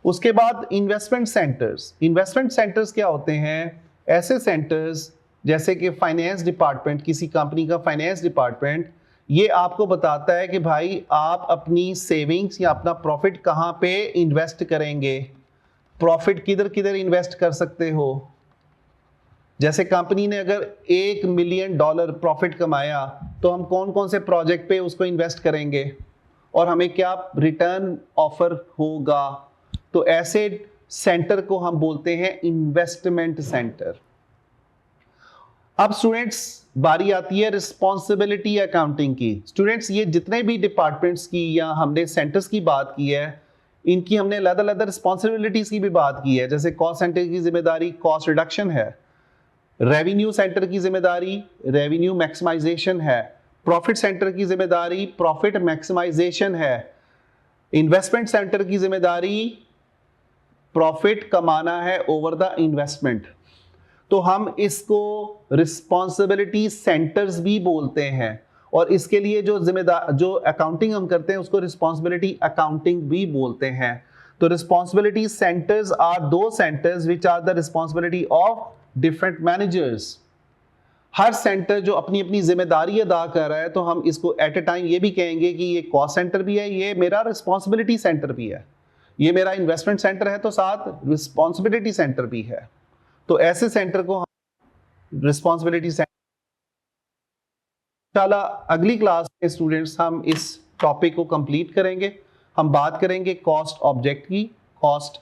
S1: उसके बाद इन्वेस्टमेंट सेंटर्स। इन्वेस्टमेंट सेंटर्स क्या होते हैं? ऐसे सेंटर्स जैसे कि फाइनेंस डिपार्टमेंट, किसी कंपनी का फाइनेंस डिपार्टमेंट, ये आपको बताता है कि भाई आप अपनी सेविंग्स या अपना प्रॉफिट कहाँ पे इन्वेस्ट करेंगे, प्रॉफिट किधर किधर इन्वेस्ट कर सकते हो। जैसे कंपनी ने अगर $1 मिलियन प्रॉफिट कमाया तो हम कौन कौन से प्रोजेक्ट पे उसको इन्वेस्ट करेंगे और हमें क्या रिटर्न ऑफर होगा। तो ऐसे सेंटर को हम बोलते हैं इन्वेस्टमेंट सेंटर। अब स्टूडेंट्स बारी आती है रिस्पॉन्सिबिलिटी अकाउंटिंग की। स्टूडेंट्स ये जितने भी डिपार्टमेंट्स की या हमने सेंटर्स की बात की है, इनकी हमने अलग अलग रिस्पॉन्सिबिलिटीज की भी बात की है। जैसे कॉस्ट सेंटर की जिम्मेदारी कॉस्ट रिडक्शन है, रेवेन्यू सेंटर की जिम्मेदारी रेवेन्यू मैक्सिमाइजेशन है, प्रॉफिट सेंटर की जिम्मेदारी प्रॉफिट मैक्सिमाइजेशन है, इन्वेस्टमेंट सेंटर की जिम्मेदारी प्रॉफिट कमाना है ओवर द इन्वेस्टमेंट। तो हम इसको रिस्पॉन्सिबिलिटी सेंटर्स भी बोलते हैं, और इसके लिए जो अकाउंटिंग हम करते हैं उसको रिस्पॉन्सिबिलिटी अकाउंटिंग भी बोलते हैं। तो responsibility centres are those centres which are the responsibility of different managers. हर सेंटर जो अपनी अपनी जिम्मेदारी अदा कर रहा है, तो हम इसको एट ए टाइम ये भी कहेंगे कि ये कॉस्ट सेंटर भी है, ये मेरा रिस्पॉन्सिबिलिटी सेंटर भी है, ये मेरा इन्वेस्टमेंट सेंटर है, तो साथ रिस्पॉन्सिबिलिटी सेंटर भी है। तो ऐसे सेंटर को हम रिस्पॉन्सिबिलिटी सेंटर। इंशाल्लाह अगली क्लास में स्टूडेंट्स हम इस टॉपिक को कंप्लीट करेंगे। हम बात करेंगे कॉस्ट ऑब्जेक्ट की, कॉस्ट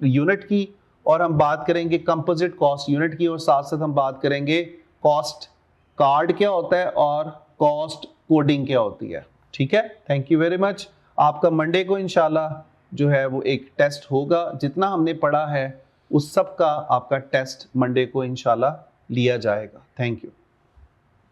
S1: यूनिट की, और हम बात करेंगे कंपोजिट कॉस्ट यूनिट की, और साथ साथ हम बात करेंगे कॉस्ट कार्ड क्या होता है और कॉस्ट कोडिंग क्या होती है। ठीक है, थैंक यू वेरी मच। आपका मंडे को इंशाल्लाह जो है वो एक टेस्ट होगा। जितना हमने पढ़ा है उस सब का आपका टेस्ट मंडे को इंशाल्लाह लिया जाएगा। Thank you.